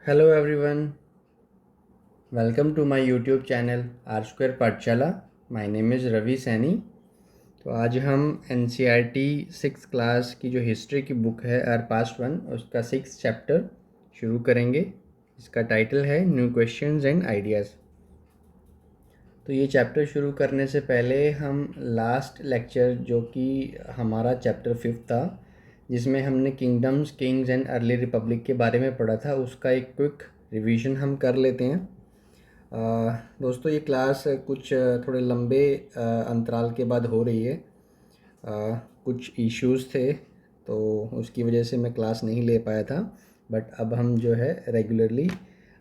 Hello everyone, welcome to my YouTube channel R Square पाठशाला। My name is Ravi Saini. तो आज हम NCERT 6th क्लास की जो हिस्ट्री की बुक है आर पास्ट वन उसका 6th चैप्टर शुरू करेंगे। इसका टाइटल है न्यू क्वेश्चंस एंड आइडियाज़। तो ये चैप्टर शुरू करने से पहले हम लास्ट लेक्चर जो कि हमारा चैप्टर 5th था, जिसमें हमने kingdoms, Kings and early Republic के बारे में पढ़ा था, उसका एक क्विक रिवीजन हम कर लेते हैं। दोस्तों ये क्लास कुछ थोड़े लंबे अंतराल के बाद हो रही है। कुछ इश्यूज़ थे तो उसकी वजह से मैं क्लास नहीं ले पाया था, बट अब हम जो है रेगुलरली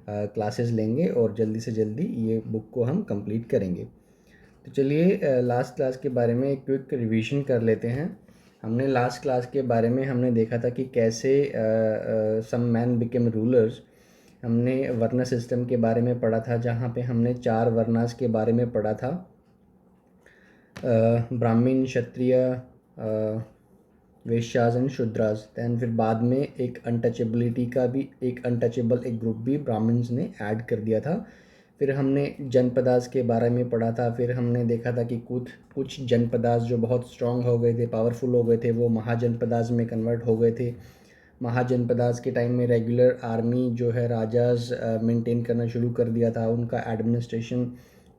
क्लासेस लेंगे और जल्दी से जल्दी ये बुक को हम कंप्लीट करेंगे। तो चलिए लास्ट क्लास के बारे में एक क्विक रिवीजन कर लेते हैं। हमने लास्ट क्लास के बारे में हमने देखा था कि कैसे सम मैन बिकेम रूलर्स। हमने वर्ण सिस्टम के बारे में पढ़ा था, जहाँ पे हमने 4 वर्णास के बारे में पढ़ा था, ब्राह्मण, क्षत्रिय, वैश्यास एंड शूद्रास। दैन फिर बाद में एक अनटचेबिलिटी का भी एक ग्रुप भी ब्राह्मण्स ने ऐड कर दिया था। फिर हमने जनपदास के बारे में पढ़ा था। फिर हमने देखा था कि कुछ जनपदास जो बहुत स्ट्रांग हो गए थे, पावरफुल हो गए थे, वो महाजनपदास में कन्वर्ट हो गए थे। महाजनपदास के टाइम में रेगुलर आर्मी जो है राजाज मेंटेन करना शुरू कर दिया था। उनका एडमिनिस्ट्रेशन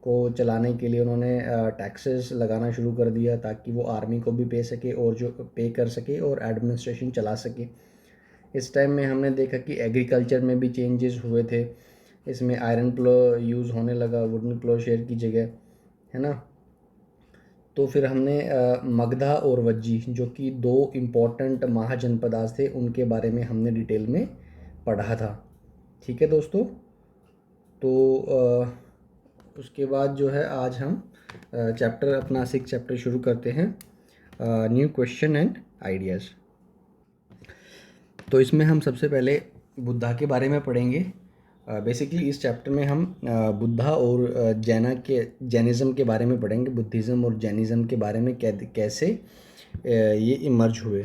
को चलाने के लिए उन्होंने टैक्सेस लगाना शुरू कर दिया, ताकि वो आर्मी को भी पे कर सके और एडमिनिस्ट्रेशन चला सके। इस टाइम में हमने देखा कि एग्रीकल्चर में भी चेंजेस हुए थे। इसमें आयरन प्लो यूज़ होने लगा वुडन प्लो शेयर की जगह, है ना। तो फिर हमने मगधा और वज्जी, जो कि 2 इम्पॉर्टेंट महाजनपदास थे, उनके बारे में हमने डिटेल में पढ़ा था। ठीक है दोस्तों। तो उसके बाद जो है आज हम चैप्टर अपना 6 चैप्टर शुरू करते हैं, न्यू क्वेश्चन एंड आइडियाज़। तो इसमें हम सबसे पहले बुद्धा के बारे में पढ़ेंगे। बेसिकली इस चैप्टर में हम बुद्धा और जैनिज़्म के बारे में पढ़ेंगे। बुद्धिज़्म और जैनिज़्म के बारे में कैसे ये इमर्ज हुए।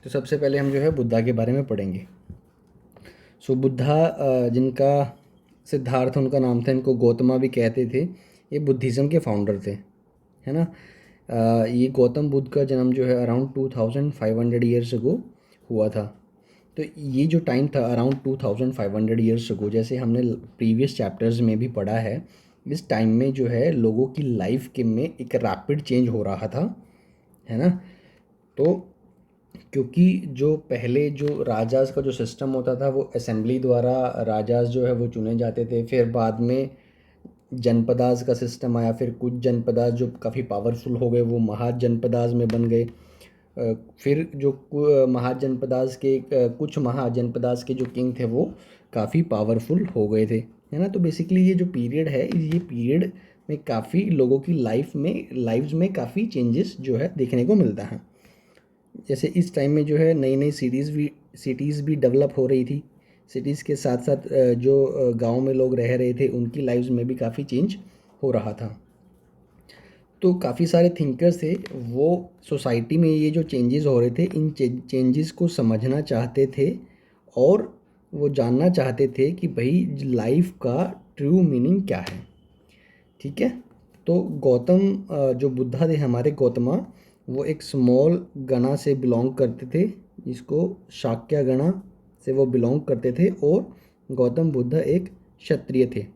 तो सबसे पहले हम जो है बुद्धा के बारे में पढ़ेंगे। सो बुद्धा, जिनका सिद्धार्थ उनका नाम था, इनको गौतमा भी कहते थे, ये बुद्धिज़्म के फाउंडर थे, है ना। ये गौतम बुद्ध का जन्म जो है अराउंड 2500 ईयर्स अगो हुआ था। तो ये जो टाइम था अराउंड 2500 ईयर्स अगो, जैसे हमने प्रीवियस चैप्टर्स में भी पढ़ा है, इस टाइम में जो है लोगों की लाइफ के में एक रैपिड चेंज हो रहा था, है ना। तो क्योंकि जो पहले जो राजाज का जो सिस्टम होता था वो असेंबली द्वारा राजाज जो है वो चुने जाते थे। फिर बाद में जनपदास का सिस्टम आया। फिर कुछ जनपदास जो काफ़ी पावरफुल हो गए वो महाजनपदास में बन गए। फिर जो कुछ महाजनपदास के जो किंग थे वो काफ़ी पावरफुल हो गए थे, है ना। तो बेसिकली ये जो पीरियड है, ये पीरियड में काफ़ी लोगों की लाइफ्स में काफ़ी चेंजेस जो है देखने को मिलता है। जैसे इस टाइम में जो है नई नई सिटीज़ भी डेवलप हो रही थी। सिटीज़ के साथ साथ जो गांव में लोग रह रहे थे उनकी लाइफ्स में भी काफ़ी चेंज हो रहा था। तो काफ़ी सारे थिंकर्स थे, वो सोसाइटी में ये जो चेंजेस हो रहे थे इन चेंजेस को समझना चाहते थे और वो जानना चाहते थे कि भाई लाइफ का ट्रू मीनिंग क्या है। ठीक है। तो जो बुद्धा थे हमारे गौतमा, वो एक स्मॉल गणा से बिलोंग करते थे, जिसको शाक्य गणा से वो बिलोंग करते थे, और गौतम बुद्ध एक क्षत्रिय थे।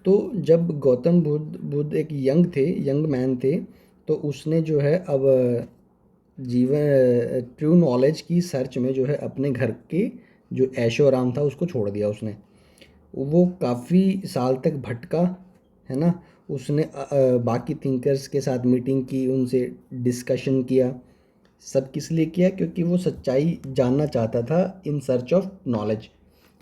तो जब गौतम बुद्ध एक यंग मैन थे, तो उसने जो है अब ट्रू नॉलेज की सर्च में जो है अपने घर के जो ऐशो आराम था उसको छोड़ दिया उसने। वो काफ़ी साल तक भटका, है ना। उसने बाकी थिंकर्स के साथ मीटिंग की, उनसे डिस्कशन किया। सब किस लिए किया? क्योंकि वो सच्चाई जानना चाहता था, इन सर्च ऑफ नॉलेज,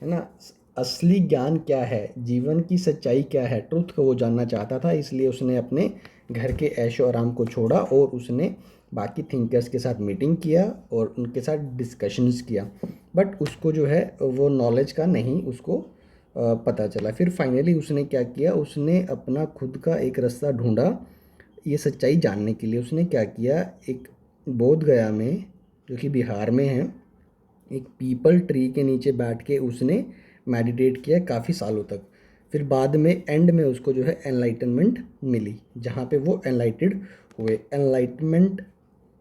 है ना। असली ज्ञान क्या है, जीवन की सच्चाई क्या है, ट्रुथ को वो जानना चाहता था। इसलिए उसने अपने घर के ऐशो आराम को छोड़ा और उसने बाकी थिंकर्स के साथ मीटिंग किया और उनके साथ डिस्कशंस किया। बट उसको जो है वो नॉलेज का नहीं उसको पता चला। फिर फाइनली उसने क्या किया, उसने अपना खुद का एक रास्ता ढूंढा ये सच्चाई जानने के लिए। उसने क्या किया, एक बोध गया में, जो कि बिहार में है, एक पीपल ट्री के नीचे बैठ के उसने मेडिटेट किया काफ़ी सालों तक। फिर बाद में एंड में उसको जो है एनलाइटनमेंट मिली, जहाँ पे वो एनलाइटेड हुए।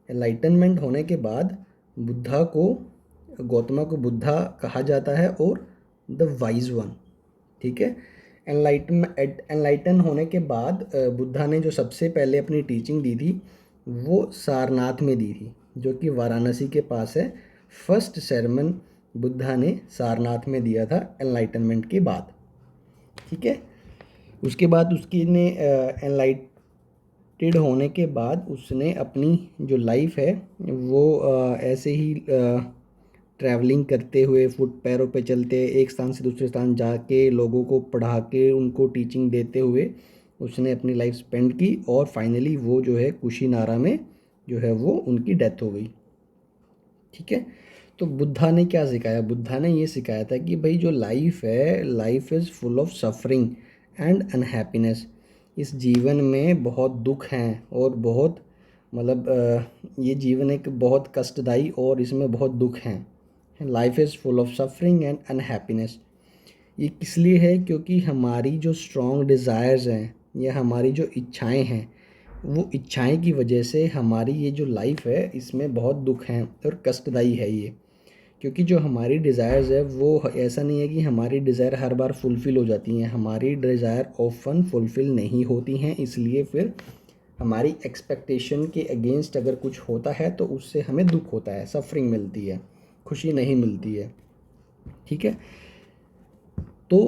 एनलाइटनमेंट होने के बाद बुद्धा को, गौतमा को बुद्धा कहा जाता है और द वाइज वन। ठीक है। एनलाइटन होने के बाद बुद्धा ने जो सबसे पहले अपनी टीचिंग दी थी वो सारनाथ में दी थी, जो कि वाराणसी के पास है। फर्स्ट sermon बुद्धा ने सारनाथ में दिया था एनलाइटनमेंट के बाद। ठीक है। उसके बाद उसकी ने एनलाइटेड होने के बाद उसने अपनी जो लाइफ है वो ऐसे ही ट्रैवलिंग करते हुए, फुट पैरों पे चलते, एक स्थान से दूसरे स्थान जाके, लोगों को पढ़ा के, उनको टीचिंग देते हुए उसने अपनी लाइफ स्पेंड की, और फाइनली वो जो है कुशीनारा में जो है वो उनकी डेथ हो गई। ठीक है। तो बुद्धा ने क्या सिखाया? बुद्धा ने ये सिखाया था कि भाई जो लाइफ है, life is full of suffering and unhappiness. इस जीवन में बहुत दुख हैं और बहुत मतलब ये जीवन एक बहुत कष्टदायी और इसमें बहुत दुख हैं। Life is full of suffering and unhappiness. ये किस लिए है? क्योंकि हमारी जो स्ट्रॉन्ग डिज़ायर्स हैं या हमारी जो इच्छाएं हैं, वो इच्छाएं की वजह से हमारी ये जो लाइफ है इसमें बहुत दुख हैं और कष्टदायी है ये। क्योंकि जो हमारी डिज़ायर्स है वो ऐसा नहीं है कि हमारी डिज़ायर हर बार फुलफ़िल हो जाती हैं। हमारी डिज़ायर ऑफन फुलफ़िल नहीं होती हैं, इसलिए फिर हमारी एक्सपेक्टेशन के अगेंस्ट अगर कुछ होता है तो उससे हमें दुख होता है, सफरिंग मिलती है, खुशी नहीं मिलती है। ठीक है। तो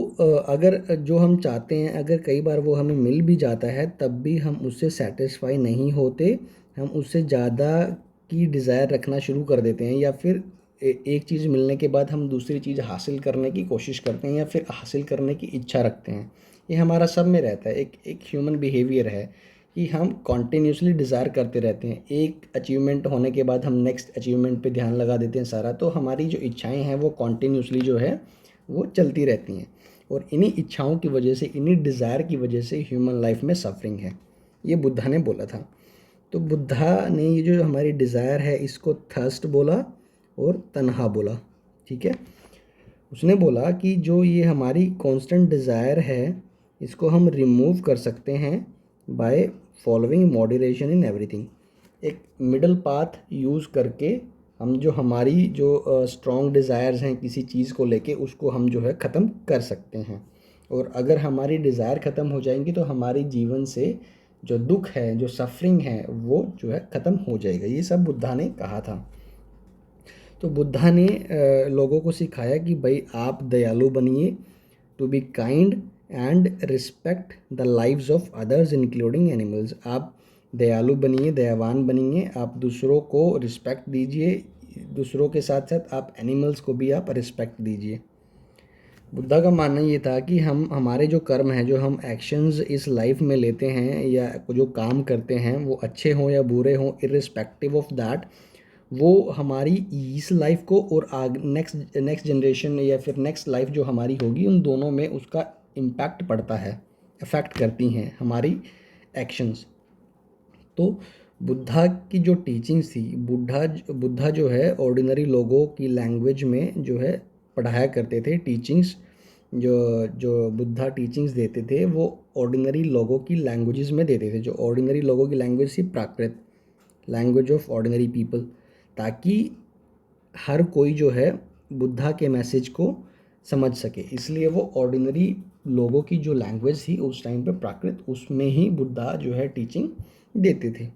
अगर जो हम चाहते हैं, अगर कई बार वो हमें मिल भी जाता है तब भी हम उससे सेटिस्फाई नहीं होते, हम उससे ज़्यादा की डिज़ायर रखना शुरू कर देते हैं, या फिर एक चीज़ मिलने के बाद हम दूसरी चीज़ हासिल करने की कोशिश करते हैं या फिर हासिल करने की इच्छा रखते हैं। ये हमारा सब में रहता है, एक ह्यूमन बिहेवियर है कि हम कॉन्टिन्यूसली डिज़ायर करते रहते हैं। एक अचीवमेंट होने के बाद हम नेक्स्ट अचीवमेंट पे ध्यान लगा देते हैं सारा। तो हमारी जो इच्छाएं हैं वो कॉन्टिन्यूसली जो है वो चलती रहती हैं, और इन्हीं इच्छाओं की वजह से, इन्हीं डिज़ायर की वजह से ह्यूमन लाइफ में सफरिंग है। ये बुद्धा ने बोला था। तो बुद्धा ने ये जो हमारी डिज़ायर है इसको थर्स्ट बोला और तन्हा बोला। ठीक है। उसने बोला कि जो ये हमारी कांस्टेंट डिज़ायर है इसको हम रिमूव कर सकते हैं by following moderation in everything. एक मिडल पाथ यूज़ करके हम जो हमारी जो स्ट्रॉन्ग डिज़ायर्स हैं किसी चीज़ को लेके, उसको हम जो है ख़त्म कर सकते हैं। और अगर हमारी डिज़ायर ख़त्म हो जाएंगी तो हमारी जीवन से जो दुख है, जो सफरिंग है, वो जो है ख़त्म हो जाएगा। ये सब बुद्धा ने कहा था। तो बुद्धा ने लोगों को सिखाया कि भाई आप दयालु बनिए, to be kind and respect the lives of others including animals. आप दयालु बनिए, दयावान बनिए, आप दूसरों को रिस्पेक्ट दीजिए, दूसरों के साथ साथ आप एनिमल्स को भी आप रिस्पेक्ट दीजिए। बुद्धा का मानना ये था कि हम हमारे जो कर्म हैं, जो हम एक्शंस इस लाइफ में लेते हैं या जो काम करते हैं, वो अच्छे हों या बुरे हों, इर्रिस्पेक्टिव ऑफ दैट, वो हमारी इस लाइफ को और नेक्स्ट नेक्स्ट जनरेशन या फिर नेक्स्ट लाइफ जो हमारी होगी, उन दोनों में उसका इम्पैक्ट पड़ता है, अफेक्ट करती हैं हमारी एक्शंस। तो बुद्धा की जो टीचिंग्स थी, बुद्धा जो है ऑर्डिनरी लोगों की लैंग्वेज में जो है पढ़ाया करते थे। टीचिंग्स जो जो बुद्धा टीचिंग्स देते थे वो ऑर्डिनरी लोगों की लैंग्वेजेस में देते थे। जो ऑर्डिनरी लोगों की लैंग्वेज थी प्राकृत, लैंग्वेज ऑफ ऑर्डिनरी पीपल, ताकि हर कोई जो है बुद्धा के मैसेज को समझ सके। इसलिए वो ऑर्डिनरी लोगों की जो लैंग्वेज थी उस टाइम पे प्राकृत, उसमें ही बुद्धा जो है टीचिंग देते थे।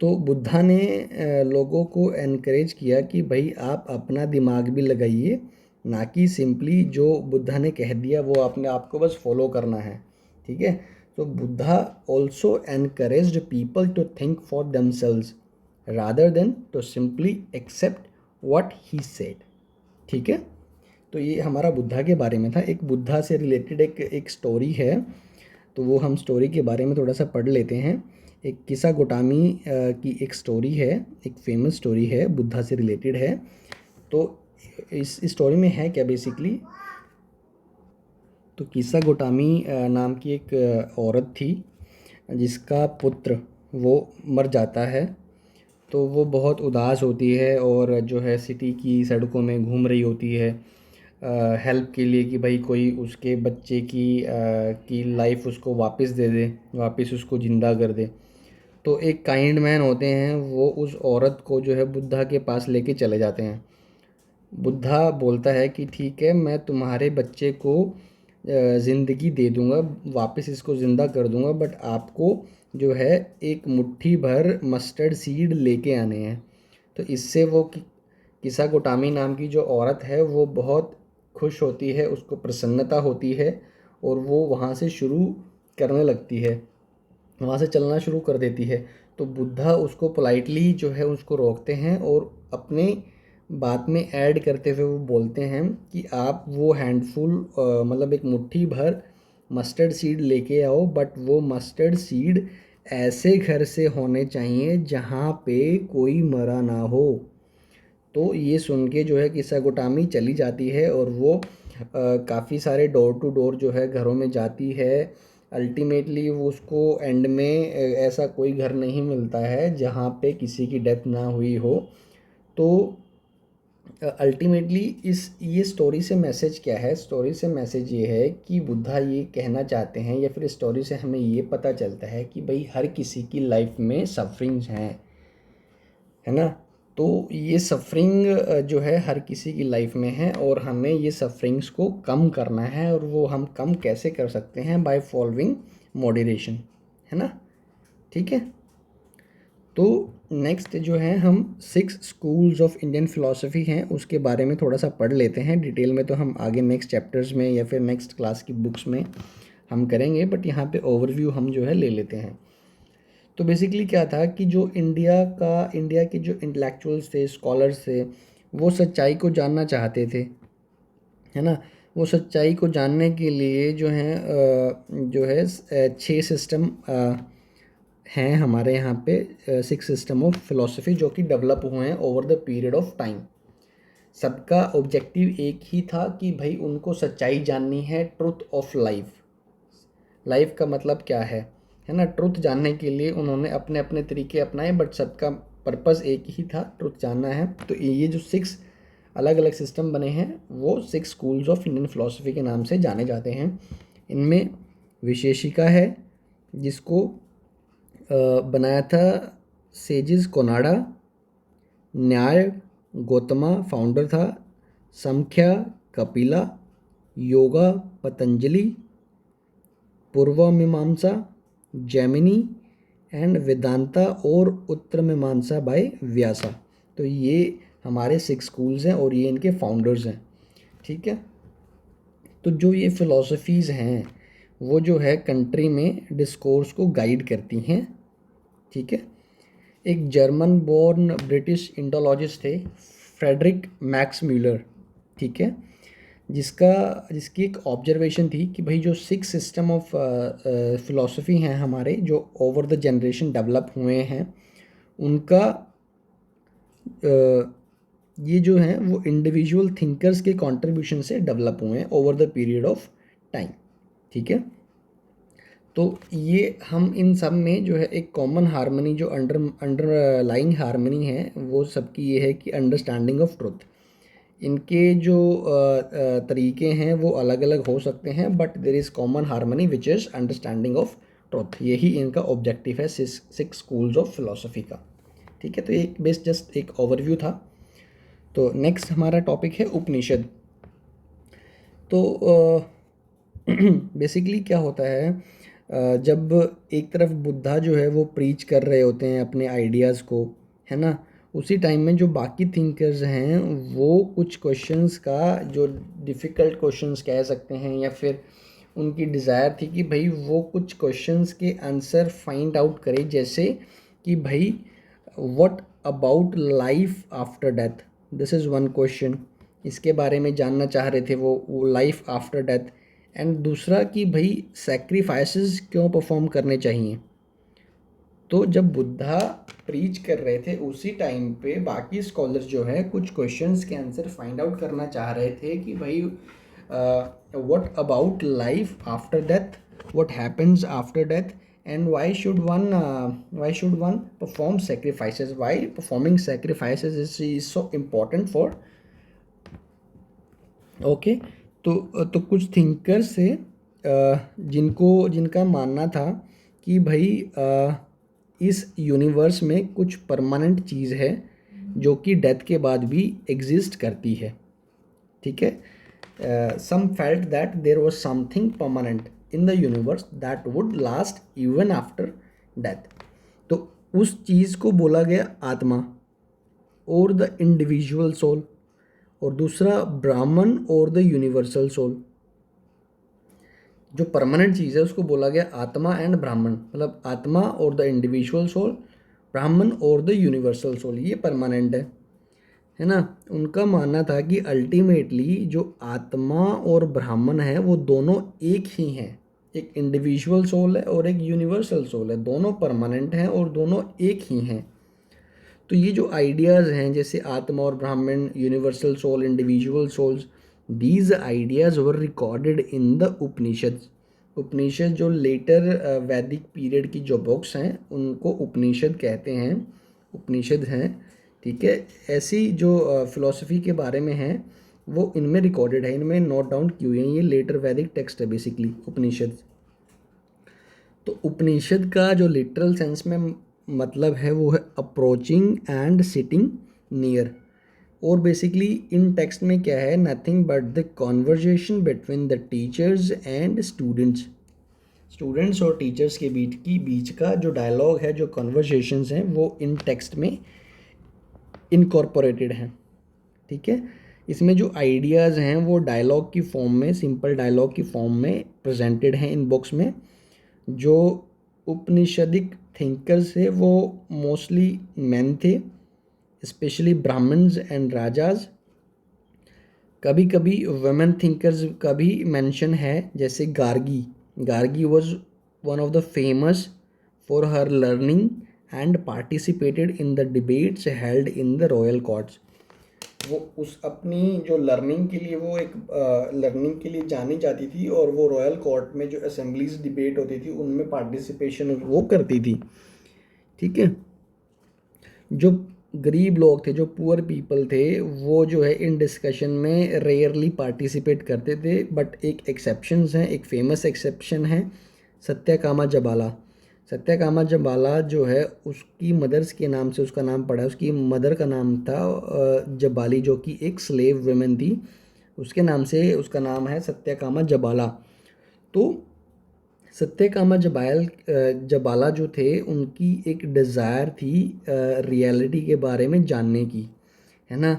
तो बुद्धा ने लोगों को एनकरेज किया कि भाई आप अपना दिमाग भी लगाइए, ना कि सिंपली जो बुद्धा ने कह दिया वो आपने आपको बस फॉलो करना है। ठीक है। तो Buddha also encouraged people to think for themselves rather than to simply accept what he said. ठीक है। तो ये हमारा बुद्धा के बारे में था। एक बुद्धा से रिलेटेड एक स्टोरी है, तो वो हम स्टोरी के बारे में थोड़ा सा पढ़ लेते हैं। एक किस्सा गोटामी की एक स्टोरी है, एक फेमस स्टोरी है, बुद्धा से रिलेटेड है। तो इस स्टोरी में है क्या बेसिकली, तो किस्सा गोटामी नाम की एक औरत थी जिसका पुत्र वो मर जाता है। तो वो बहुत उदास होती है और जो है सिटी की सड़कों में घूम रही होती है हेल्प के लिए कि भाई कोई उसके बच्चे की लाइफ उसको वापस दे दे, वापस उसको ज़िंदा कर दे। तो एक काइंड मैन होते हैं, वो उस औरत को जो है बुद्धा के पास लेके चले जाते हैं। बुद्धा बोलता है कि ठीक है, मैं तुम्हारे बच्चे को ज़िंदगी दे दूंगा, वापस इसको ज़िंदा कर दूंगा, बट आपको जो है एक मुट्ठी भर मस्टर्ड सीड लेके आने हैं। तो इससे वो किसा गोटामी नाम की जो औरत है वो बहुत खुश होती है, उसको प्रसन्नता होती है और वो वहाँ से शुरू करने लगती है, वहाँ से चलना शुरू कर देती है। तो बुद्धा उसको पोलाइटली जो है उसको रोकते हैं और अपने बात में ऐड करते हुए वो बोलते हैं कि आप वो हैंडफुल मतलब एक मुट्ठी भर मस्टर्ड सीड लेके आओ, बट वो मस्टर्ड सीड ऐसे घर से होने चाहिए जहाँ पे कोई मरा ना हो। तो ये सुन के जो है किसागोटामी चली जाती है और वो काफ़ी सारे डोर टू डोर जो है घरों में जाती है। अल्टीमेटली वो उसको एंड में ऐसा कोई घर नहीं मिलता है जहाँ पे किसी की डेथ ना हुई हो। तो अल्टीमेटली इस ये स्टोरी से मैसेज क्या है? स्टोरी से मैसेज ये है कि बुद्धा ये कहना चाहते हैं, या फिर स्टोरी से हमें ये पता चलता है कि भाई हर किसी की लाइफ में सफरिंग्स हैं, है ना। तो ये सफरिंग जो है हर किसी की लाइफ में है और हमें ये सफरिंग्स को कम करना है। और वो हम कम कैसे कर सकते हैं? बाय फॉलोइंग मॉडरेशन, है ना। ठीक है। तो नेक्स्ट जो है हम 6 स्कूल्स ऑफ इंडियन फ़िलासफ़ी हैं उसके बारे में थोड़ा सा पढ़ लेते हैं। डिटेल में तो हम आगे नेक्स्ट चैप्टर्स में या फिर नेक्स्ट क्लास की बुक्स में हम करेंगे, बट यहाँ पे ओवरव्यू हम जो है ले लेते हैं। तो बेसिकली क्या था कि जो इंडिया के जो इंटेलेक्चुअल्स थे, स्कॉलर्स थे, वो सच्चाई को जानना चाहते थे, है ना। वो सच्चाई को जानने के लिए जो है 6 सिस्टम हैं हमारे यहाँ पे, 6 सिस्टम ऑफ फिलोसफी जो कि डेवलप हुए हैं over the period of time. सबका ऑब्जेक्टिव एक ही था कि भाई उनको सच्चाई जाननी है, ट्रुथ ऑफ लाइफ। लाइफ का मतलब क्या है ना। ट्रुथ जानने के लिए उन्होंने अपने अपने तरीके अपनाए, बट सबका पर्पस एक ही था, ट्रुथ जानना है। तो ये जो 6 अलग अलग सिस्टम बने हैं वो 6 स्कूल्स ऑफ इंडियन फिलोसफी के नाम से जाने जाते हैं। इनमें विशेषिका है जिसको बनाया था सेजिस कोनाडा। न्याय गौतमा फाउंडर था। संख्या कपिला। योगा पतंजलि। पूर्व मीमांसा जैमिनी एंड वेदांता और उत्तर मीमांसा बाय व्यासा। तो ये हमारे 6 स्कूल्स हैं और ये इनके फाउंडर्स हैं। ठीक है। तो जो ये फ़िलासफ़ीज़ हैं वो जो है कंट्री में डिस्कोर्स को गाइड करती हैं। ठीक है। एक जर्मन बोर्न ब्रिटिश इंडोलॉजिस्ट थे, फ्रेडरिक मैक्स म्यूलर। ठीक है। जिसकी एक ऑब्जर्वेशन थी कि भाई जो 6 सिस्टम ऑफ फिलॉसफी हैं हमारे, जो ओवर द जनरेशन डेवलप हुए हैं, उनका ये जो हैं वो इंडिविजुअल थिंकर्स के कंट्रीब्यूशन से डेवलप हुए हैं over the period of time. ठीक है। तो ये हम इन सब में जो है एक कॉमन हार्मनी, जो अंडरलाइंग हार्मनी है, वो सबकी ये है कि अंडरस्टैंडिंग ऑफ ट्रुथ। इनके जो तरीके हैं वो अलग अलग हो सकते हैं, but there is common harmony which is understanding of truth. यही इनका ऑब्जेक्टिव है 6 स्कूल्स ऑफ फिलोसफी का। ठीक है। तो एक बेस्ट जस्ट एक ओवरव्यू था। तो नेक्स्ट हमारा टॉपिक है उपनिषद। तो बेसिकली क्या होता है, जब एक तरफ बुद्धा जो है वो प्रीच कर रहे होते हैं अपने आइडियाज़ को, है ना, उसी टाइम में जो बाकी थिंकर्स हैं वो कुछ क्वेश्चंस का, जो डिफ़िकल्ट क्वेश्चंस कह सकते हैं, या फिर उनकी डिज़ायर थी कि भाई वो कुछ क्वेश्चंस के आंसर फाइंड आउट करें। जैसे कि भाई what about life after death, this is one question. इसके बारे में जानना चाह रहे थे वो लाइफ आफ्टर डेथ। एंड दूसरा कि भाई सैक्रिफाइसेस क्यों परफॉर्म करने चाहिए। तो जब बुद्धा प्रीच कर रहे थे उसी टाइम पे बाकी स्कॉलर्स जो है कुछ क्वेश्चंस के आंसर फाइंड आउट करना चाह रहे थे कि भाई what about life after death, what happens after death, and why should one perform sacrifices, why performing sacrifices is so important for. Okay, तो कुछ थिंकर्स थे जिनका मानना था कि भाई इस यूनिवर्स में कुछ परमानेंट चीज़ है जो कि डेथ के बाद भी एग्जिस्ट करती है, ठीक है. Some felt that there was something permanent in the universe that would last even after death. तो उस चीज़ को बोला गया आत्मा और द इंडिविजुअल सोल, और दूसरा ब्राह्मण और द यूनिवर्सल सोल. जो परमानेंट चीज़ है उसको बोला गया आत्मा एंड ब्राह्मण, मतलब आत्मा और द इंडिविजुअल सोल, ब्राह्मण और द यूनिवर्सल सोल, ये परमानेंट है ना. उनका मानना था कि अल्टीमेटली जो आत्मा और ब्राह्मण है वो दोनों एक ही हैं, एक इंडिविजुअल सोल है और एक यूनिवर्सल सोल है, दोनों परमानेंट हैं और दोनों एक ही हैं. तो ये जो आइडियाज़ हैं जैसे आत्मा और ब्राह्मण, universal soul, individual souls, these ideas were recorded in the Upanishad. Upanishad जो लेटर वैदिक पीरियड की जो बुक्स हैं उनको उपनिषद कहते हैं, उपनिषद हैं, ठीक है. ऐसी जो फिलॉसफी के बारे में है वो इनमें रिकॉर्डेड है, इनमें नोट डाउन की हुई हैं. ये लेटर वैदिक टेक्स्ट है बेसिकली उपनिषद. तो उपनिषद का जो लिटरल सेंस में मतलब है वो है अप्रोचिंग एंड सिटिंग नियर. और बेसिकली इन टेक्स्ट में क्या है, nothing but the conversation between the teachers and students. Students और टीचर्स के बीच का जो डायलॉग है, जो कॉन्वर्जेशंस हैं, वो इन टेक्स्ट में इनकॉर्पोरेटेड हैं, ठीक है. इसमें जो आइडियाज़ हैं वो डायलॉग की फॉर्म में, सिंपल डायलॉग की फॉर्म में प्रेजेंटेड हैं इन बुक्स में. जो उपनिषदिक थिंकर्स थे वो मोस्टली मेन थे, स्पेशली ब्राह्मण्स एंड राजाज. कभी कभी वुमेन थिंकर्स का भी मेंशन है, जैसे Gargi was one of the famous for her learning and participated in the debates held in the royal courts. वो उस अपनी जो लर्निंग के लिए, वो एक लर्निंग के लिए जानी जाती थी और वो रॉयल कोर्ट में जो असेंबलीज डिबेट होती थी उनमें पार्टिसिपेशन वो करती थी, ठीक है. जो गरीब लोग थे, जो पुअर पीपल थे, वो जो है इन डिस्कशन में रेयरली पार्टिसिपेट करते थे. बट एक एक्सेप्शंस हैं, एक फेमस एक्सेप्शन है सत्यकामा जबाला. सत्यकामा जबाला जो है उसकी मदर्स के नाम से उसका नाम पड़ा है. उसकी मदर का नाम था जबाली, जो कि एक स्लेव वुमेन थी, उसके नाम से उसका नाम है सत्यकामा जबाला. तो सत्यकामा जबाला जो थे उनकी एक डिज़ायर थी रियलिटी के बारे में जानने की, है ना.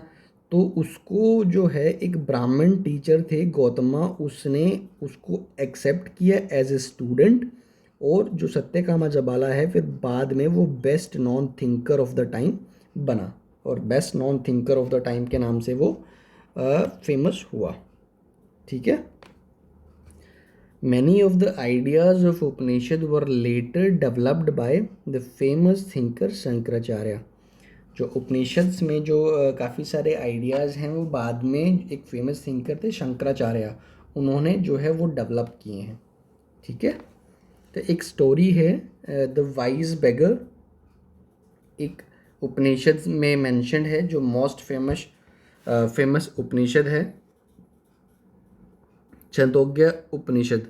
तो उसको जो है एक ब्राह्मण टीचर थे गौतमा, उसने उसको एक्सेप्ट किया एज ए स्टूडेंट. और जो सत्यकामा जबाला है फिर बाद में वो best non thinker of the time बना, और best non thinker of the time के नाम से वो फेमस हुआ, ठीक है. Many of the ideas of Upanishad were later developed by the famous thinker Shankaracharya. जो उपनिषद में जो काफ़ी सारे आइडियाज़ हैं वो बाद में एक फेमस थिंकर थे शंकराचार्य, उन्होंने जो है वो डेवलप किए हैं, ठीक है. तो एक स्टोरी है द वाइज बेगर, एक उपनिषद में मेंशन्ड है, जो मोस्ट फेमस उपनिषद है छंदोग्य उपनिषद.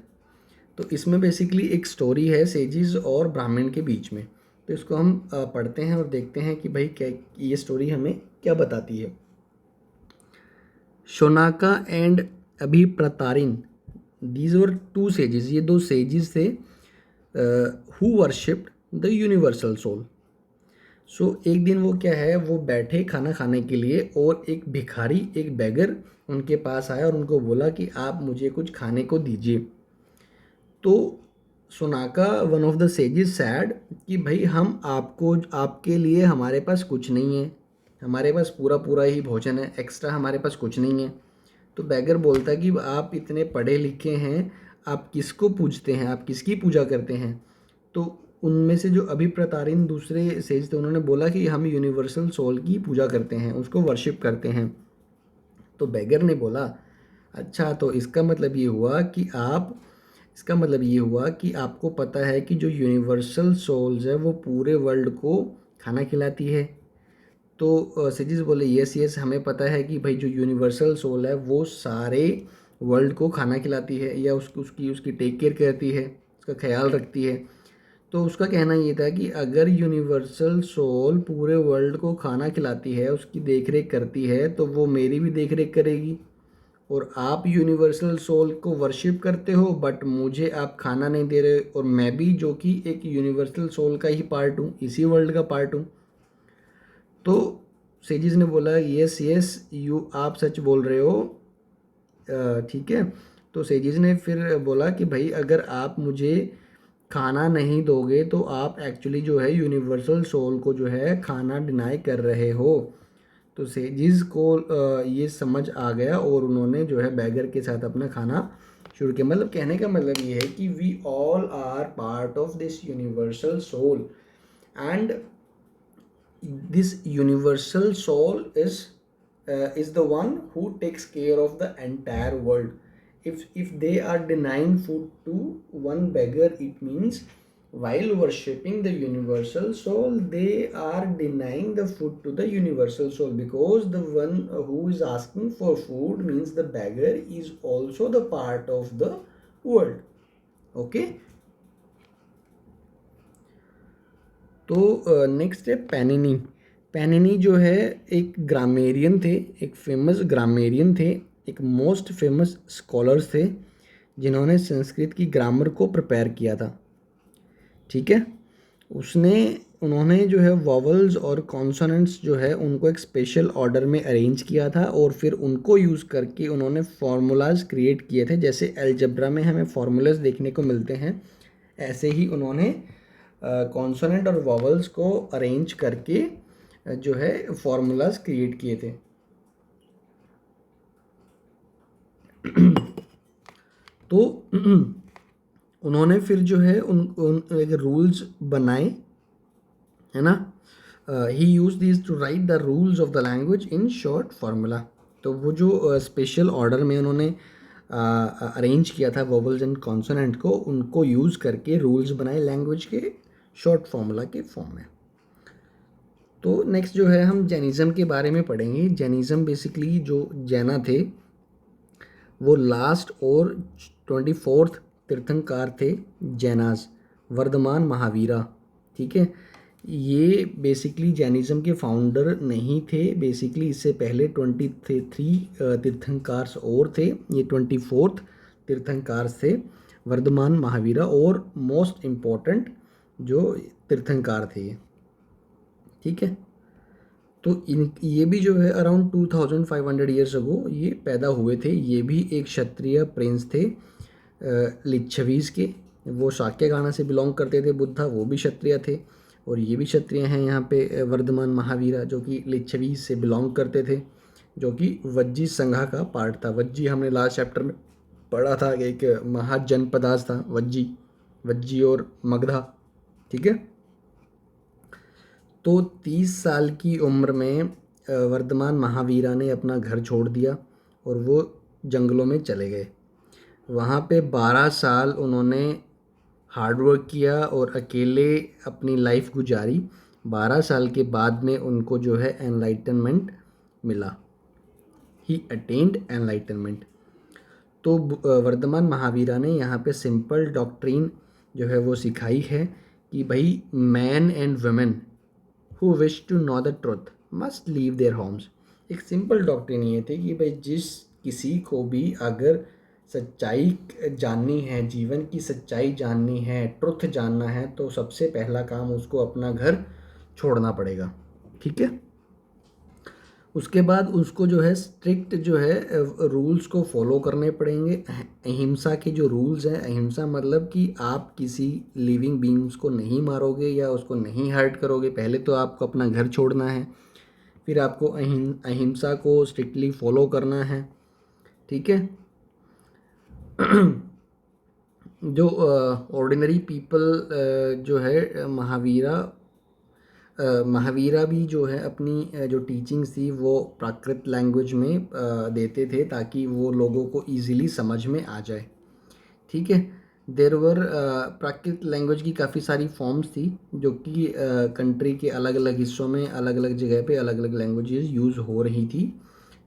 तो इसमें बेसिकली एक स्टोरी है सेजिस और ब्राह्मण के बीच में. तो इसको हम पढ़ते हैं और देखते हैं कि भाई क्या ये स्टोरी हमें क्या बताती है. Shaunaka and Abhipratarin, these were two sages, ये दो सेजिस थे who worshipped the universal soul. So एक दिन वो क्या है, वो बैठे खाना खाने के लिए और एक भिखारी, एक बेगर उनके पास आया और उनको बोला कि आप मुझे कुछ खाने को दीजिए. तो Shaunaka one of the sages said कि भाई हम आपके लिए हमारे पास कुछ नहीं है, हमारे पास पूरा ही भोजन है, एक्स्ट्रा हमारे पास कुछ नहीं है. तो बेगर बोलता कि आप इतने पढ़े लिखे हैं, आप किसको पूजते हैं, आप किसकी पूजा करते हैं. तो उनमें से जो अभिप्रतारिन दूसरे सेज थे उन्होंने बोला कि हम यूनिवर्सल सोल की पूजा करते हैं, उसको वर्शिप करते हैं. तो बेगर ने बोला अच्छा, तो इसका मतलब ये हुआ कि आप इसका मतलब ये हुआ कि आपको पता है कि जो यूनिवर्सल सोल्स है वो पूरे वर्ल्ड को खाना खिलाती है। तो सिजीस बोले यस यस, हमें पता है कि भाई जो यूनिवर्सल सोल है वो सारे वर्ल्ड को खाना खिलाती है या उसकी उसकी टेक केयर करती है, उसका ख्याल रखती है। तो उसका कहना ये था कि अगर यूनिवर्सल सोल पूरे वर्ल्ड को खाना खिलाती है, उसकी देख रेख करती है, तो वो मेरी भी देख रेख करेगी। और आप यूनिवर्सल सोल को वर्शिप करते हो बट मुझे आप खाना नहीं दे रहे, और मैं भी जो कि एक यूनिवर्सल सोल का ही पार्ट हूँ, इसी वर्ल्ड का पार्ट हूँ। तो सेजिस ने बोला यस यस यू, आप सच बोल रहे हो, ठीक है। तो सेजिस ने फिर बोला कि भाई अगर आप मुझे खाना नहीं दोगे तो आप एक्चुअली जो है यूनिवर्सल सोल को जो है खाना डिनाई कर रहे हो। तो सेजिस को ये समझ आ गया और उन्होंने जो है बैगर के साथ अपना खाना शुरू किया। मतलब कहने का मतलब ये है कि we all are part of this universal soul, and this universal soul is the one who takes care of the entire world. If they are denying food to one beggar, it means while worshipping the universal soul they are denying the food to the universal soul, because the one who is asking for food means the beggar is also the part of the world. Okay. तो next है पैनिनी। पैनिनी जो है एक grammarian थे, एक famous grammarian थे, एक most famous scholars थे जिन्होंने संस्कृत की ग्रामर को प्रिपेयर किया था। ठीक है, उन्होंने जो है वॉवल्स और कॉन्सोनेंट्स जो है उनको एक स्पेशल ऑर्डर में अरेंज किया था, और फिर उनको यूज़ करके उन्होंने फार्मूलाज क्रिएट किए थे। जैसे अलजेब्रा में हमें फार्मूलाज देखने को मिलते हैं, ऐसे ही उन्होंने कॉन्सोनेंट और वॉवल्स को अरेंज करके जो है फार्मूलाज क्रिएट किए थे। तो उन्होंने फिर जो है उन एक रूल्स बनाए, है ना। He use this to write the rules of the language in short formula. तो वो जो स्पेशल ऑर्डर में उन्होंने अरेंज किया था वोवल्स एंड कॉन्सोनेंट को, उनको यूज़ करके रूल्स बनाए लैंग्वेज के शॉर्ट फार्मूला के फॉर्म में। तो नेक्स्ट जो है हम जैनिज़्म के बारे में पढ़ेंगे। जैनिज़्म बेसिकली जो जैना थे वो लास्ट और 24th तीर्थंकार थे जैनाज, वर्धमान महावीरा। ठीक है, ये बेसिकली जैनिज़्म के फाउंडर नहीं थे, बेसिकली इससे पहले 23 तीर्थंकार और थे, ये 24th तीर्थंकार थे वर्धमान महावीरा, और मोस्ट इम्पोर्टेंट जो तीर्थंकार थे ये। ठीक है, तो ये भी जो है अराउंड 2500 ईयर्स अगो ये पैदा हुए थे। ये भी एक क्षत्रिय प्रिंस थे लिच्छवीज के, वो शाक्य गाना से बिलोंग करते थे। बुद्धा वो भी क्षत्रिय थे, और ये भी क्षत्रिय हैं यहाँ पे वर्धमान महावीरा, जो कि लिच्छवीज से बिलोंग करते थे, जो कि वज्जी संघा का पार्ट था। वज्जी हमने लास्ट चैप्टर में पढ़ा था, एक महाजनपदास था वज्जी और मगधा। ठीक है, तो 30 साल की उम्र में वर्धमान महावीरा ने अपना घर छोड़ दिया और वो जंगलों में चले गए। वहाँ पे 12 साल उन्होंने हार्डवर्क किया और अकेले अपनी लाइफ गुजारी। 12 साल के बाद में उनको जो है एनलाइटनमेंट मिला, ही अटेन्ड एनलाइटनमेंट। तो वर्धमान महावीरा ने यहाँ पे सिंपल डॉक्ट्रिन जो है वो सिखाई है कि भाई man and women who wish to know the truth must leave their homes। एक सिंपल डॉक्ट्रिन ये थी कि भाई जिस किसी को भी अगर सच्चाई जाननी है, जीवन की सच्चाई जाननी है, ट्रुथ जानना है, तो सबसे पहला काम उसको अपना घर छोड़ना पड़ेगा। ठीक है, उसके बाद उसको जो है स्ट्रिक्ट जो है रूल्स को फॉलो करने पड़ेंगे। अहिंसा के जो रूल्स हैं, अहिंसा मतलब कि आप किसी लिविंग बींग्स को नहीं मारोगे या उसको नहीं हर्ट करोगे। पहले तो आपको अपना घर छोड़ना है, फिर आपको अहिंसा को स्ट्रिक्टली फॉलो करना है। ठीक है, जो ऑर्डिनरी पीपल जो है महावीरा भी जो है अपनी जो टीचिंग्स थी वो प्राकृत लैंग्वेज में देते थे, ताकि वो लोगों को इजीली समझ में आ जाए। ठीक है, देर वर प्राकृत लैंग्वेज की काफ़ी सारी फॉर्म्स थी जो कि कंट्री के अलग अलग हिस्सों में अलग अलग जगह पे अलग अलग लैंग्वेजेस यूज़ हो रही थी,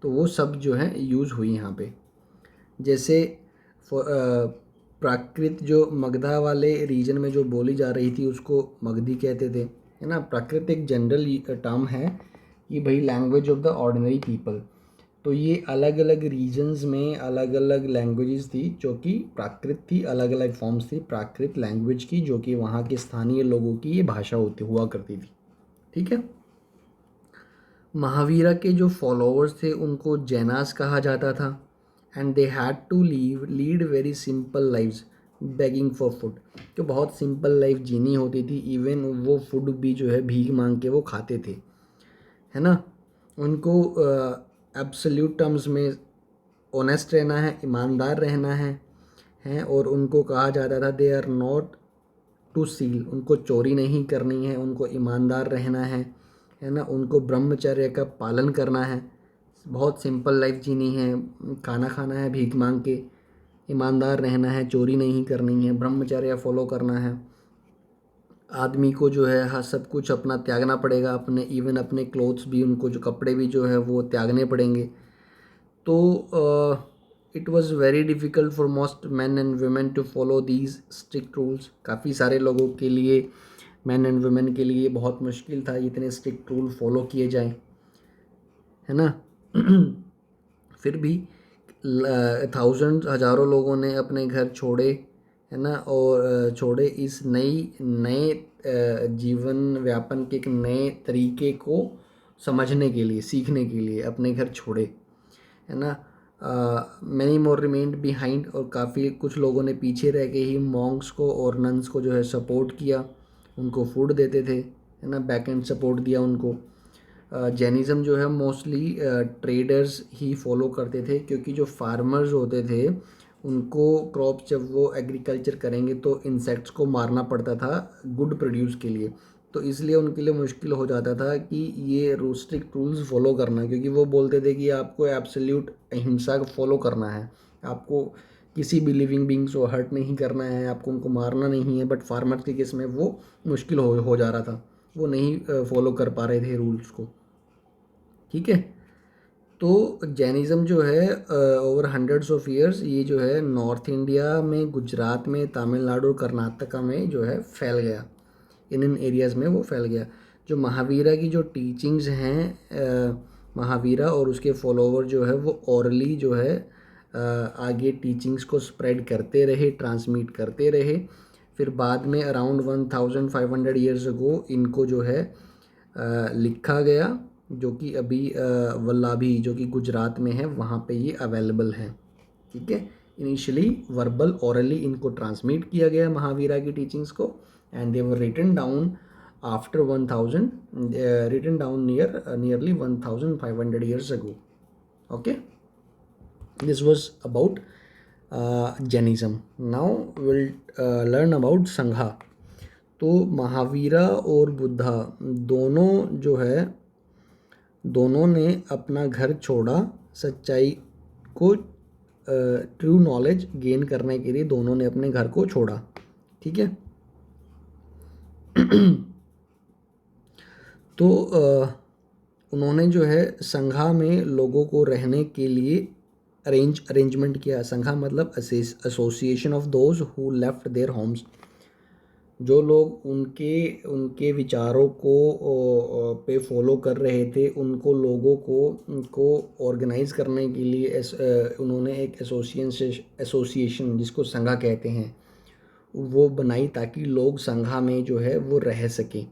तो वो सब जो है यूज़ हुई यहाँ पे। जैसे प्राकृत जो मगधा वाले रीजन में जो बोली जा रही थी उसको मगधी कहते थे, है ना। प्राकृत एक जनरल टर्म है कि भाई language of the ordinary people. तो ये अलग अलग रीजन्स में अलग अलग लैंग्वेजेस थी जो कि प्राकृत थी, अलग अलग फॉर्म्स थी प्राकृत लैंग्वेज की, जो कि वहाँ के स्थानीय लोगों की ये भाषा होती हुआ करती थी। ठीक है। महावीरा के जो फॉलोअर्स थे उनको जैनास कहा जाता था, and they had to lead very simple lives begging for food. तो बहुत सिंपल लाइफ जीनी होती थी, इवन वो फूड भी जो है भीख मांग के वो खाते थे, है ना। उनको एब्सोल्यूट टर्म्स में ऑनेस्ट रहना है, ईमानदार रहना है। और उनको कहा जाता था they are not to steal, उनको चोरी नहीं करनी है, उनको ईमानदार रहना है ना। उनको ब्रह्मचर्य का पालन करना है, बहुत सिंपल लाइफ जीनी है, खाना खाना है भीख मांग के, ईमानदार रहना है, चोरी नहीं करनी है, ब्रह्मचर्य फॉलो करना है। आदमी को जो है हाँ सब कुछ अपना त्यागना पड़ेगा, अपने इवन अपने क्लोथ्स भी, उनको जो कपड़े भी जो है वो त्यागने पड़ेंगे। तो it was very difficult for most men and women to follow these strict rules. काफ़ी सारे लोगों के लिए, मैन एंड वुमेन के लिए बहुत मुश्किल था इतने स्ट्रिक्ट रूल फॉलो किए जाएं, है ना। फिर भी थाउजेंड हज़ारों लोगों ने अपने घर छोड़े, है ना, और छोड़े इस नए जीवन व्यापन के एक नए तरीके को समझने के लिए, सीखने के लिए अपने घर छोड़े, है ना। मैनी मोर रिमेन्ड बिहाइंड, और काफ़ी कुछ लोगों ने पीछे रह के ही मॉन्क्स को और नन्स को जो है सपोर्ट किया, उनको फूड देते थे, है ना, बैक एंड सपोर्ट दिया उनको। जैनिज़्म जो है मोस्टली ट्रेडर्स ही फॉलो करते थे, क्योंकि जो फार्मर्स होते थे उनको क्रॉप जब वो एग्रीकल्चर करेंगे तो इंसेक्ट्स को मारना पड़ता था गुड प्रोड्यूस के लिए, तो इसलिए उनके लिए मुश्किल हो जाता था कि ये स्ट्रिक्ट रूल्स फॉलो करना, क्योंकि वो बोलते थे कि आपको एब्सोल्यूट अहिंसा को फॉलो करना है, आपको किसी भी लिविंग बींग्स को हर्ट नहीं करना है, आपको उनको मारना नहीं है। बट फार्मर्स के केस में वो मुश्किल हो जा रहा था, वो नहीं फॉलो कर पा रहे थे रूल्स को। ठीक है। तो जैनिज़्म जो है ओवर हंड्रेड्स ऑफ ईयर्स ये जो है नॉर्थ इंडिया में, गुजरात में, तमिलनाडु और कर्नाटका में जो है फैल गया, इन एरियाज़ में वो फैल गया। जो महावीरा की जो टीचिंग्स हैं, महावीरा और उसके फॉलोवर जो है वो ओरली जो है आगे टीचिंग्स को स्प्रेड करते रहे, ट्रांसमिट करते रहे। फिर बाद में अराउंड 1500 ईयर्स अगो इनको जो है लिखा गया, जो कि अभी वल्लाभी जो कि गुजरात में है वहाँ पे ये अवेलेबल है। ठीक है। इनिशियली वर्बल ओरली इनको ट्रांसमिट किया गया महावीरा की टीचिंग्स को, and they were written down after 1000, written down nearly 1500 years ago. Okay, this was about Jainism. Now will learn about Sangha. तो महावीरा और बुद्धा दोनों जो है, दोनों ने अपना घर छोड़ा सच्चाई को, ट्रू नॉलेज गेन करने के लिए दोनों ने अपने घर को छोड़ा। ठीक है। तो उन्होंने जो है संघा में लोगों को रहने के लिए अरेंजमेंट किया। संघा मतलब association of those who left their Holmes. जो लोग उनके उनके विचारों को पे फॉलो कर रहे थे, उनको लोगों को ऑर्गेनाइज करने के लिए उन्होंने एक एसोसिएशन जिसको संघा कहते हैं वो बनाई, ताकि लोग संघा में जो है वो रह सकें।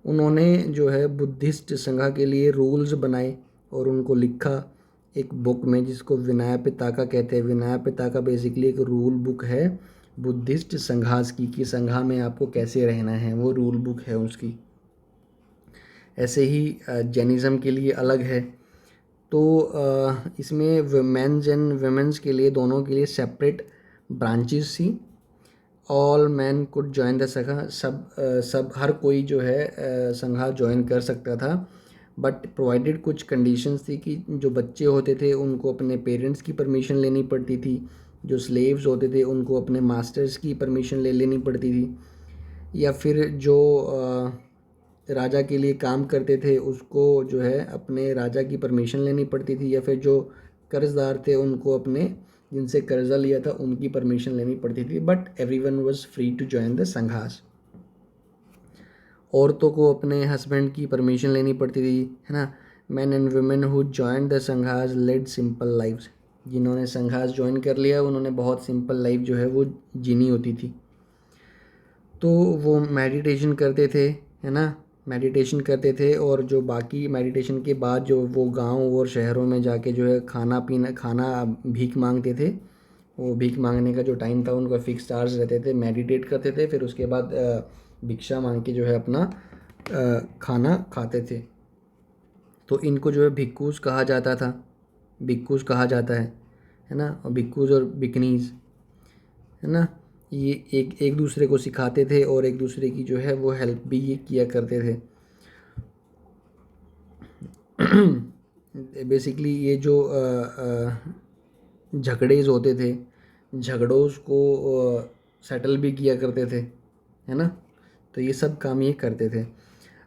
उन्होंने जो है बुद्धिस्ट संघा के लिए रूल्स बनाए और उनको लिखा एक बुक में, जिसको विनय पिटका कहते हैं। विनय पिटका बेसिकली एक रूल बुक है बुद्धिस्ट संघास की, कि संघा में आपको कैसे रहना है, वो रूल बुक है उसकी। ऐसे ही जैनिज़्म के लिए अलग है। तो इसमें मेंस एंड वुमेन्स के लिए, दोनों के लिए सेपरेट ब्रांचेस थी। All man could join the संघा, सब हर कोई जो है संघा ज्वाइन कर सकता था, बट प्रोवाइडेड कुछ कंडीशंस थी कि जो बच्चे होते थे उनको अपने पेरेंट्स की परमिशन लेनी पड़ती थी, जो स्लेव्स होते थे उनको अपने मास्टर्स की परमिशन ले लेनी पड़ती थी, या फिर जो राजा के लिए काम करते थे उसको जो है अपने राजा की परमिशन लेनी पड़ती थी, या फिर जो कर्जदार थे उनको अपने जिनसे कर्जा लिया था उनकी परमिशन लेनी पड़ती थी। But everyone was free to join the sanghas. औरतों को अपने हस्बैंड की परमिशन लेनी पड़ती थी, है ना। Man and women who join the sanghas led simple lives. जिन्होंने संघास ज्वाइन कर लिया उन्होंने बहुत सिंपल लाइफ जो है वो जीनी होती थी। तो वो मेडिटेशन करते थे, है ना, मेडिटेशन करते थे। और जो बाकी मेडिटेशन के बाद जो वो गांव और शहरों में जाके जो है खाना भीख मांगते थे। वो भीख मांगने का जो टाइम था उनका फिक्स आवर्स रहते थे, मेडिटेट करते थे, फिर उसके बाद भिक्षा मांग के जो है अपना खाना खाते थे। तो इनको जो है भिक्खूस कहा जाता था, भिक्खूस कहा जाता है ना। और भिक्खूस और बिकनीज, है ना, ये एक एक दूसरे को सिखाते थे और एक दूसरे की जो है वो हेल्प भी ये किया करते थे। बेसिकली ये जो झगड़ेज होते थे, झगड़ों को सेटल भी किया करते थे, है ना। तो ये सब काम ये करते थे।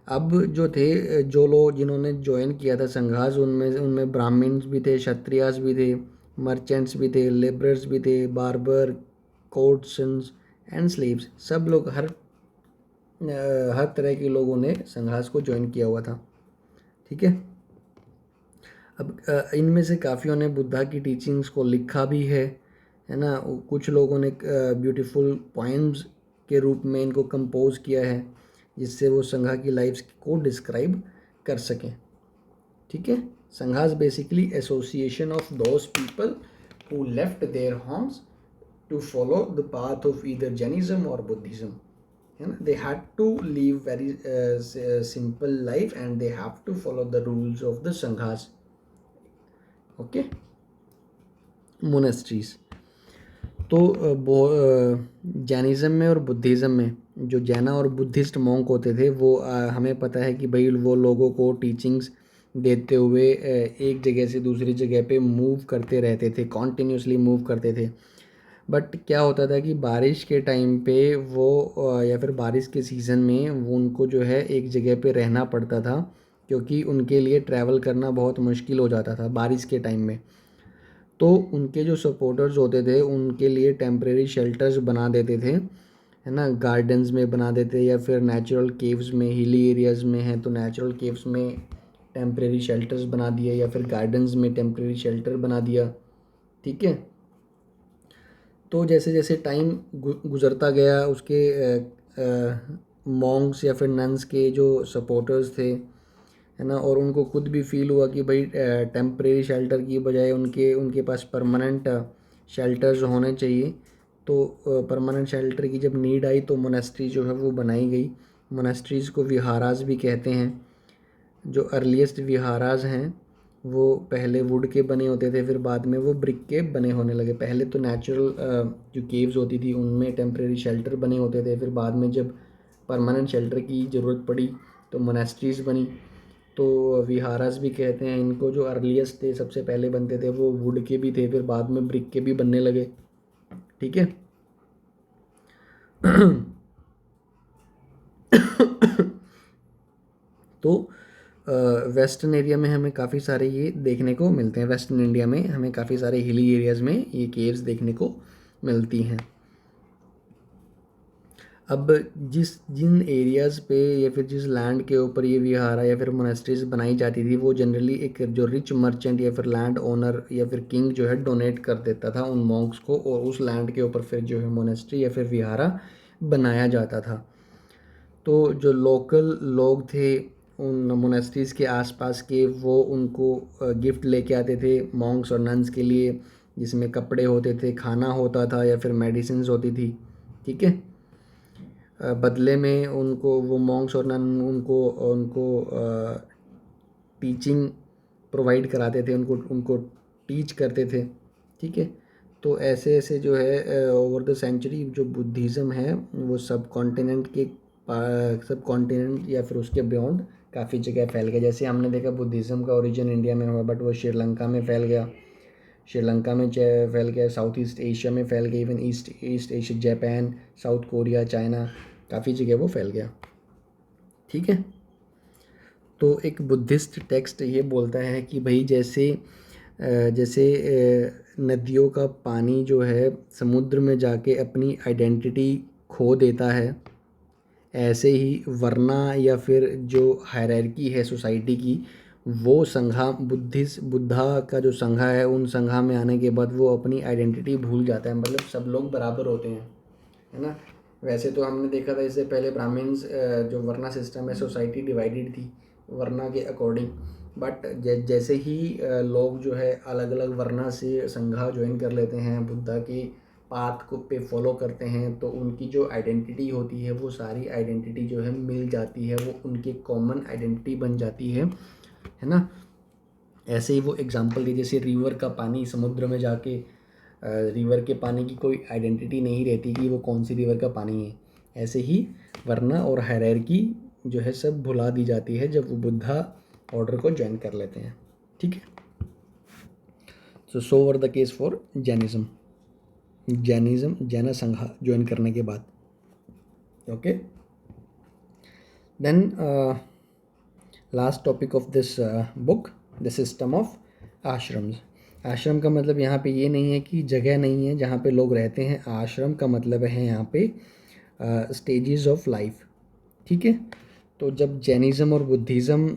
अब जो थे, जो लोग जिन्होंने ज्वाइन किया था संघास, उनमें उनमें ब्राह्मण्स भी थे, क्षत्रियास भी थे, मर्चेंट्स भी थे, लेबरर्स भी थे, बार्बर, कोर्टसन्स एंड स्लेव्स। सब लोग हर तरह के लोगों ने संघास को ज्वाइन किया हुआ था, ठीक है। अब इनमें से काफ़ियों ने बुद्धा की टीचिंग्स को लिखा भी है ना। कुछ लोगों ने ब्यूटीफुल पोएम्स के रूप में इनको कंपोज किया है, जिससे वो संघा की लाइफ्स को डिस्क्राइब कर सकें, ठीक है। Sanghas basically association of those people who left their homes to follow the path of either Jainism और बुद्धिज्म, है ना। They had to live very simple life and they have to follow the rules of the sanghas, okay. Monasteries तो Jainism में और Buddhism में जो जैना और बुद्धिस्ट मॉन्क होते थे वो हमें पता है कि भाई वो लोगों को टीचिंग्स देते हुए एक जगह से दूसरी जगह पे मूव करते रहते थे, कॉन्टिन्यूसली मूव करते थे। बट क्या होता था कि बारिश के टाइम पे वो या फिर बारिश के सीज़न में वो उनको जो है एक जगह पे रहना पड़ता था, क्योंकि उनके लिए ट्रैवल करना बहुत मुश्किल हो जाता था बारिश के टाइम में। तो उनके जो सपोर्टर्स होते थे उनके लिए टेम्परेरी शेल्टर्स बना देते थे, है ना। गार्डन्स में बना देते, या फिर नेचुरल केव्स में, हिली एरियाज़ में हैं तो नेचुरल केव्स में टेम्परेरी शेल्टर्स बना दिए, या फिर गार्डन्स में टेम्परेरी शेल्टर बना दिया, ठीक है। तो जैसे जैसे टाइम गुज़रता गया उसके मॉन्क्स या फिर नन्स के जो सपोर्टर्स थे, है ना, और उनको खुद भी फील हुआ कि भाई टेम्परेरी शेल्टर की बजाय उनके उनके पास परमानेंट शेल्टर्स होने चाहिए। तो परमानेंट शेल्टर की जब नीड आई तो मोनेस्ट्री जो है वो बनाई गई। मोनेस्ट्रीज़ को विहाराज भी कहते हैं। जो अर्लीस्ट विहाराज हैं वो पहले वुड के बने होते थे, फिर बाद में वो ब्रिक के बने होने लगे। पहले तो नेचुरल जो केव्स होती थी उनमें टेम्परेरी शेल्टर बने होते थे, फिर बाद में जब परमानेंट शेल्टर की ज़रूरत पड़ी तो मोनेस्ट्रीज़ बनी। तो विहारास भी कहते हैं इनको। जो अर्लीस्ट थे, सबसे पहले बनते थे, वो वुड के भी थे, फिर बाद में ब्रिक के भी बनने लगे, ठीक है। तो वेस्टर्न एरिया में हमें काफ़ी सारे ये देखने को मिलते हैं। वेस्टर्न इंडिया में हमें काफ़ी सारे हिली एरियाज़ में ये केव्स देखने को मिलती हैं। अब जिन एरियाज़ पे या फिर जिस लैंड के ऊपर ये विहारा या फिर मोनेस्ट्रीज बनाई जाती थी वो जनरली एक जो रिच मर्चेंट या फिर लैंड ओनर या फिर किंग जो है डोनेट कर देता था उन मॉन्क्स को, और उस लैंड के ऊपर फिर जो है मोनेस्ट्री या फिर विहारा बनाया जाता था। तो जो लोकल लोग थे उन मोनेस्ट्रीज़ के आसपास के, वो उनको गिफ्ट लेके आते थे मॉन्क्स और नन्स के लिए, जिसमें कपड़े होते थे, खाना होता था या फिर मेडिसिन्स होती थी, ठीक है। बदले में उनको वो मॉन्क्स और नन उनको उनको टीचिंग प्रोवाइड कराते थे, उनको उनको टीच करते थे, ठीक है। तो ऐसे ऐसे जो है ओवर द सेंचुरी जो बुद्धिज़्म है वो सब कॉन्टिनेंट या फिर उसके बियॉन्ड काफ़ी जगह फैल गया। जैसे हमने देखा बुद्धिज़्म का ओरिजिन इंडिया में हुआ, बट वो श्रीलंका में फैल गया, श्रीलंका में फैल गया, साउथ ईस्ट एशिया में फैल गया, even east Asia, Japan, south Korea, China, काफ़ी जगह वो फैल गया। ठीक है। तो एक बुद्धिस्ट टेक्स्ट ये बोलता है कि भाई जैसे नदियों का पानी जो है समुद्र में जाके अपनी आइडेंटिटी खो देता है, ऐसे ही वरना या फिर जो हायरार्की है सोसाइटी की, वो संघा बुद्धा का जो संघा है, उन संघा में आने के बाद वो अपनी आइडेंटिटी भूल जाता है। मतलब सब लोग बराबर होते हैं, है ना। वैसे तो हमने देखा था इससे पहले ब्राह्मण्स जो वर्ना सिस्टम है, सोसाइटी डिवाइडेड थी वर्ना के अकॉर्डिंग। बट जैसे ही लोग जो है अलग अलग वर्ना से संघा ज्वाइन कर लेते हैं, बुद्धा के पाथ को पे फॉलो करते हैं, तो उनकी जो आइडेंटिटी होती है वो सारी आइडेंटिटी जो है मिल जाती है, वो उनकी कॉमन आइडेंटिटी बन जाती है ना। ऐसे ही वो एग्जांपल दी, जैसे रिवर का पानी समुद्र में जाके रिवर के पानी की कोई आइडेंटिटी नहीं रहती कि वो कौन सी रिवर का पानी है। ऐसे ही वरना और हायरार्की जो है सब भुला दी जाती है जब वो बुद्धा ऑर्डर को ज्वाइन कर लेते हैं। ठीक है। So were the case for Jainism, Jain sangha join करने के बाद। Okay. Then last topic of this book, the system of ashrams. आश्रम का मतलब यहाँ पे ये नहीं है कि जगह नहीं है जहाँ पे लोग रहते हैं। आश्रम का मतलब है यहाँ पे स्टेजेस ऑफ लाइफ। ठीक है। तो जब जैनिज़्म और बुद्धिज़्म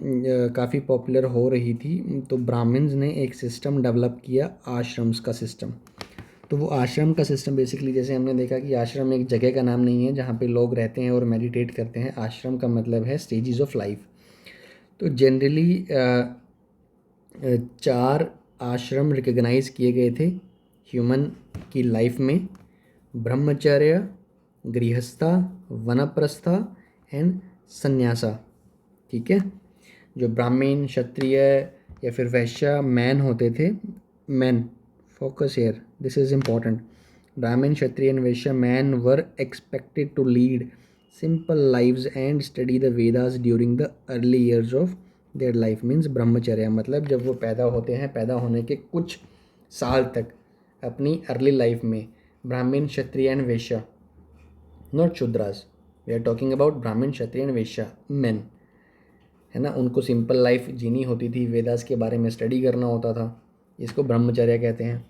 काफ़ी पॉपुलर हो रही थी, तो ब्राह्मण्स ने एक सिस्टम डेवलप किया, आश्रम्स का सिस्टम। तो वो आश्रम का सिस्टम बेसिकली, जैसे हमने देखा कि आश्रम एक जगह का नाम नहीं है जहाँ पे लोग रहते हैं और मेडिटेट करते हैं। आश्रम का मतलब है स्टेजेस ऑफ लाइफ। तो जनरली 4 आश्रम रिकग्नाइज किए गए थे ह्यूमन की लाइफ में: ब्रह्मचर्य, गृहस्था, वनप्रस्था एंड संन्यासा। ठीक है। जो ब्राह्मण, क्षत्रिय या फिर वैश्य मैन होते थे, men, focus here, this is important. Brahmin, Kshatriya and Vaishya men were expected to lead simple lives and study the Vedas during the early years of their life. Means Brahmacharya मतलब जब वो पैदा होते हैं, पैदा होने के कुछ साल तक अपनी अर्ली लाइफ में, Brahmin, Kshatriya and Vaishya, not Shudras, we are talking about Brahmin, Kshatriya and Vysya main, है ना। उनको सिंपल लाइफ जीनी होती थी, वेदास के बारे में स्टडी करना होता था, इसको ब्रह्मचर्य कहते हैं।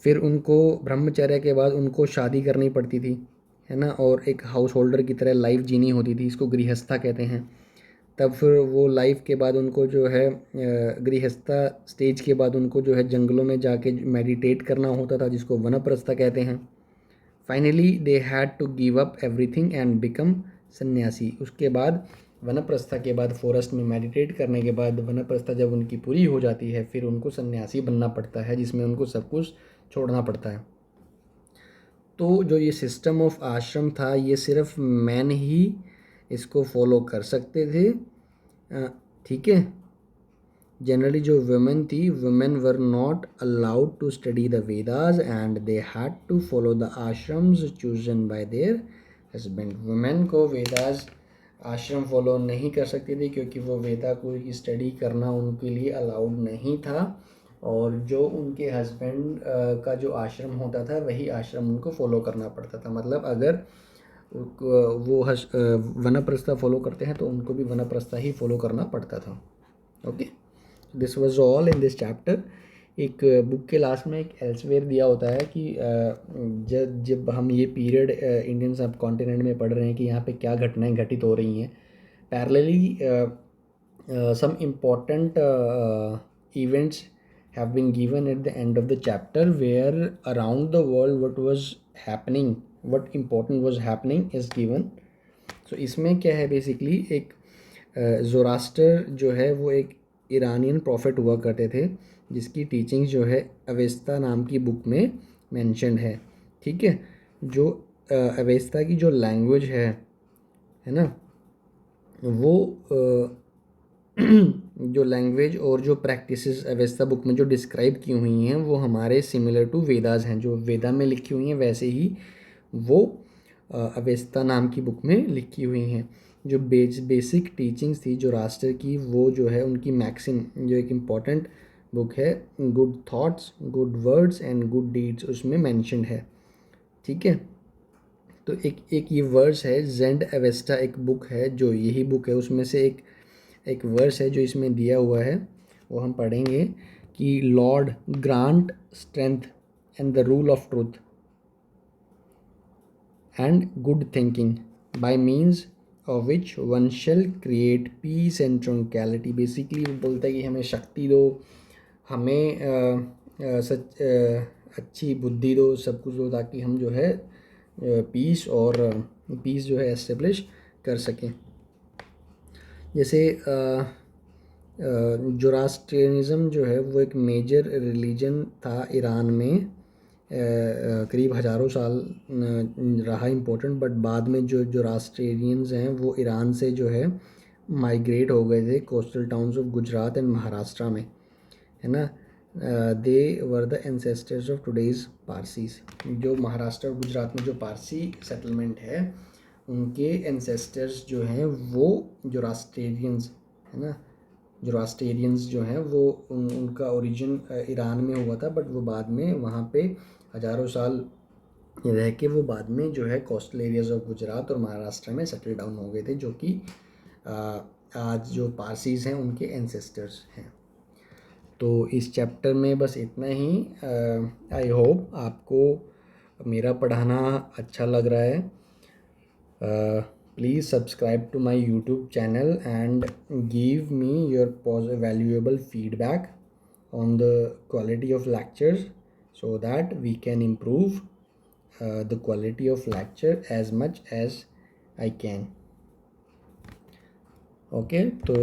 फिर उनको ब्रह्मचर्य के बाद उनको शादी करनी पड़ती थी, है ना, और एक हाउस होल्डर की तरह लाइफ जीनी होती थी, इसको गृहस्था कहते हैं। तब फिर वो लाइफ के बाद उनको जो है गृहस्था स्टेज के बाद उनको जो है जंगलों में जाके मेडिटेट करना होता था, जिसको वनप्रस्था कहते हैं। Finally they had to give up everything and become sannyasi. उसके बाद वनप्रस्था के बाद, फॉरेस्ट में मेडिटेट करने के बाद, वनप्रस्था जब उनकी पूरी हो जाती है, फिर उनको सन्यासी बनना पड़ता है, जिसमें उनको सब कुछ छोड़ना पड़ता है। तो जो ये सिस्टम ऑफ आश्रम था, ये सिर्फ मैन ही इसको फॉलो कर सकते थे। ठीक है। जनरली जो वुमेन थी, women were not allowed to study the Vedas and they had to follow the ashrams chosen by their husband. Women को वेदास आश्रम फॉलो नहीं कर सकती थी, क्योंकि वो वेदा को की स्टडी करना उनके लिए अलाउड नहीं था, और जो उनके हस्बैंड का जो आश्रम होता था वही आश्रम उनको फॉलो करना पड़ता था। मतलब अगर वो वनप्रस्था फॉलो करते हैं तो उनको भी वनप्रस्था ही फॉलो करना पड़ता था। Okay, this was all in this chapter. एक बुक के लास्ट में एक एल्सवेयर दिया होता है कि जब हम ये पीरियड इंडियन सब कॉन्टिनेंट में पढ़ रहे हैं कि यहाँ पे क्या घटनाएं घटित हो रही हैं, parallelly some important events have been given at the end of the chapter, where around the world what was happening, what important was happening is given. So इसमें क्या है, बेसिकली एक ज़ोरास्टर जो है वो एक ईरानियन प्रॉफिट हुआ करते थे, जिसकी टीचिंग जो है अवेस्ता नाम की बुक में मेंशन्ड है। ठीक है। जो अवेस्ता की जो लैंग्वेज है ना, वो जो लैंग्वेज और जो प्रैक्टिसेस अवेस्ता बुक में जो डिस्क्राइब की हुई हैं, वो हमारे सिमिलर टू वेदास हैं। जो वेदा में लिखी हुई हैं वैसे ही वो अवेस्ता नाम की बुक में लिखी हुई हैं। जो बेसिक टीचिंग्स थी जो राष्ट्र की, वो जो है उनकी मैक्सिम, जो एक इम्पॉर्टेंट बुक है। Good thoughts, good words and good deeds उसमें मैंशनड है, ठीक है। तो एक ये वर्स है, जेंड एवेस्टा एक बुक है जो यही बुक है, उसमें से एक वर्स है जो इसमें दिया हुआ है, वो हम पढ़ेंगे कि Lord grant strength and the rule of truth and good thinking by means of which one shall create peace and tranquillity. Basically वो बोलता है कि हमें शक्ति दो, हमें अच्छी बुद्धि दो, सब कुछ दो, ताकि हम जो है पीस जो है एस्टेब्लिश कर सकें। जैसे जोरास्ट्रियनिज़म जो है वो एक मेजर रिलीजन था ईरान में, करीब हज़ारों साल रहा इम्पोर्टेंट, बट बाद में जो जोरास्ट्रियंस हैं वो ईरान से जो है माइग्रेट हो गए थे coastal towns of Gujarat and Maharashtra में, है ना। They were the ancestors of today's Parsis. जो महाराष्ट्र और गुजरात में जो पारसी सेटलमेंट है उनके एंसेस्टर्स जो हैं वो जोरास्ट्रियंस, है ना। जोरास्ट्रियंस जो हैं वो उनका ओरिजिन ईरान में हुआ था, बट वो बाद में वहाँ पे हज़ारों साल रह के वो बाद में जो है कोस्टल एरियाज़ ऑफ गुजरात और महाराष्ट्र में सेटल डाउन हो गए थे, जो कि आज जो पारसीज़ हैं उनके एंसेस्टर्स हैं। तो इस चैप्टर में बस इतना ही। आई होप आपको मेरा पढ़ाना अच्छा लग रहा है। Please subscribe to my YouTube channel and give me your valuable feedback on the quality of lectures so that we can improve the quality of lecture as much as I can. Okay, तो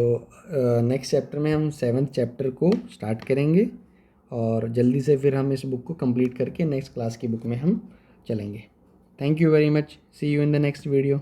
next chapter में हम 7th chapter को start करेंगे और जल्दी से फिर हम इस बुक को कंप्लीट करके नेक्स्ट क्लास की बुक में हम चलेंगे। Thank you very much, see you in the next video.